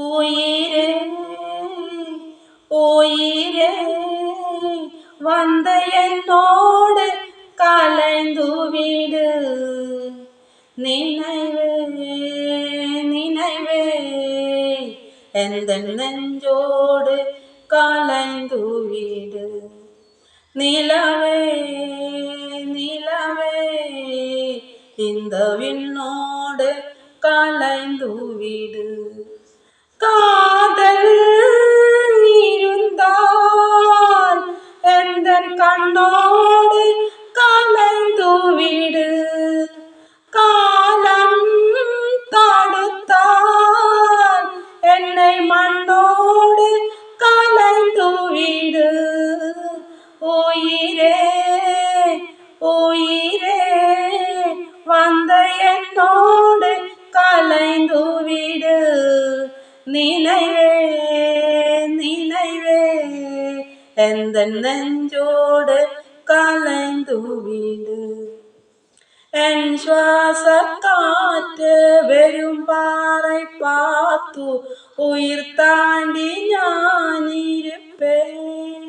உயிரே உயிரே வந்த என்னோடு கலைந்துவிடு. நினைவே நினைவே எந்த நெஞ்சோடு கலைந்துவிடு. நிலவே நிலவே இந்த விண்ணோடு கலைந்துவிடு. காதல் இருந்தால் எந்தன் கண்ணோடு கலைந்துவிடு. காலம் தடுத்தால் என்னை மண்ணோடு கலைந்துவிடு. உயிரே உயிரே வந்த என்னோடு கலைந்துவிடு. நினைவே நினைவே எந்த நெஞ்சோடு கலைந்துவிடு. என் சுவாச காற்று வெறும் பாறை பார்த்து உயிர் தாண்டி நான் இருப்பேன்.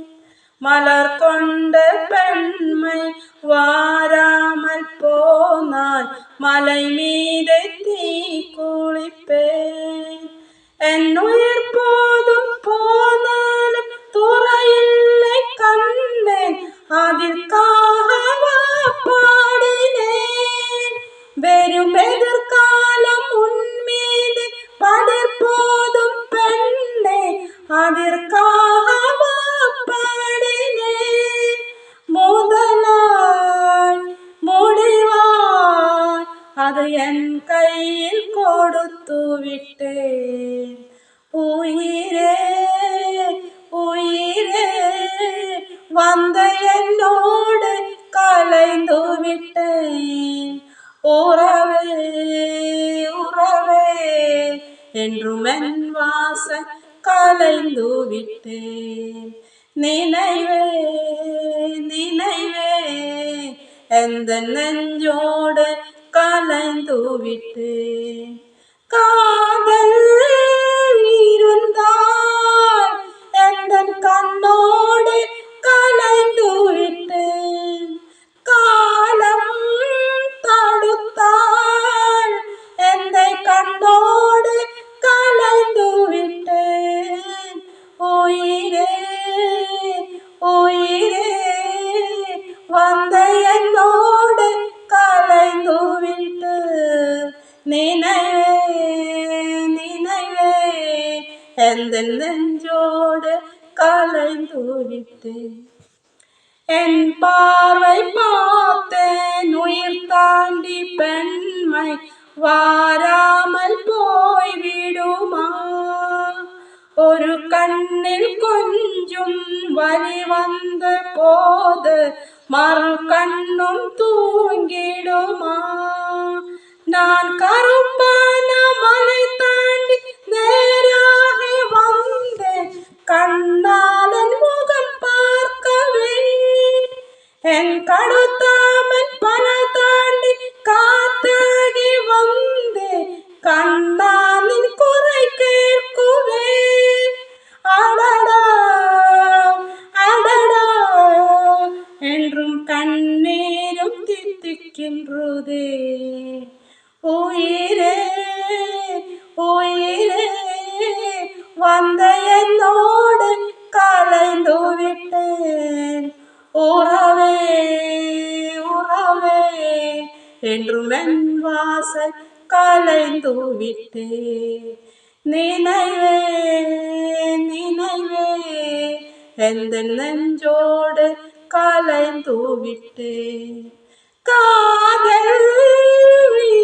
மலர் கொண்ட பெண்மை வாராமல் போனால் மலை மீது தீ குளிப்பேன். என் உயிர் போதும் போனாலும் துறையில்லை கண்டேன். அதற்காக பாடினேன். வெறும் எதிர்காலம் உன்மீது படர் போதும் பெண்ணே. அதற்காக பாடினேன். முதலாய் முடிவாய் அது என் கையில் கொடுத்து விட்டேன். உயிரே உயிரே வந்த என்னோடு கலைந்து விட்டேன். உறவே உறவே என்றும் என் வாசல் கலைந்து விட்டேன். நினைவே நினைவே எந்த நெஞ்சோடு கலைந்து விட்டேன். காதல் இருந்தால் எந்தன் கண்ணோடு கலைந்து விட்டேன். காலம் தடுத்தால் எந்தை கண்ணோடு கலைந்து விட்டேன். உயிரே உயிரே வந்த என்னோடு கலைந்து விட்டு. நினைவே நினைவே எந்த நெஞ்சோடு கலைந்து விட்டேன். என் பார்வை பார்த்தேன் உயிர் தாண்டி பெண்மை வாராமல் போய்விடுமா. ஒரு கண்ணில் கொஞ்சம் வலி வந்த போது மறு கண்ணும் தூங்கிடுமா. நான் கருப்பான மலை தாண்டி நேராக வந்தேன். கண்ணாலன் முகம் பார்க்கவே என் கடுத்தாமன் பல தாண்டி காத்தாகி வந்தேன். கண்ணாலின் குறை கேட்குவே. அடடா அடடா என்றும் கண்ணீரும் தித்திக்கின்றதே. உயிரே உயிரே வந்த என்னோடு கலைந்து விட்டேன். உறவே உறவே என்றும் என் வாசல் கலைந்து விட்டேன். நினைவே நினைவே எந்த நெஞ்சோடு கலைந்து விட்டேன். காதல்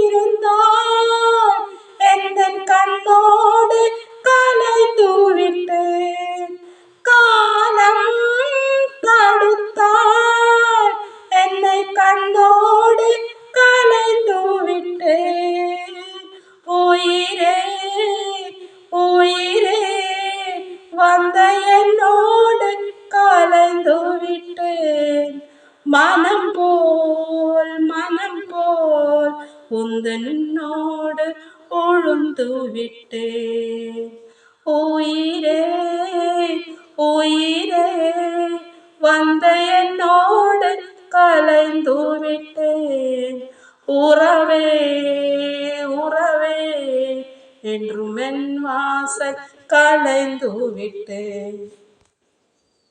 இருந்தால் எந்தன் கண்ணோடு கலைந்து விட்டேன். காலம் தடுத்தால் என்னை கண்ணோடு கலைந்து விட்டேன். உயிரே உயிரே வந்த என்னோடு கலைந்து விட்டேன். மனம் போல் உந்தனோடு உழுந்து விட்டேன். வந்த என்னோடு கலைந்து விட்டேன். உறவே உறவே என்றும் என் வாசல் கலைந்து விட்டேன்.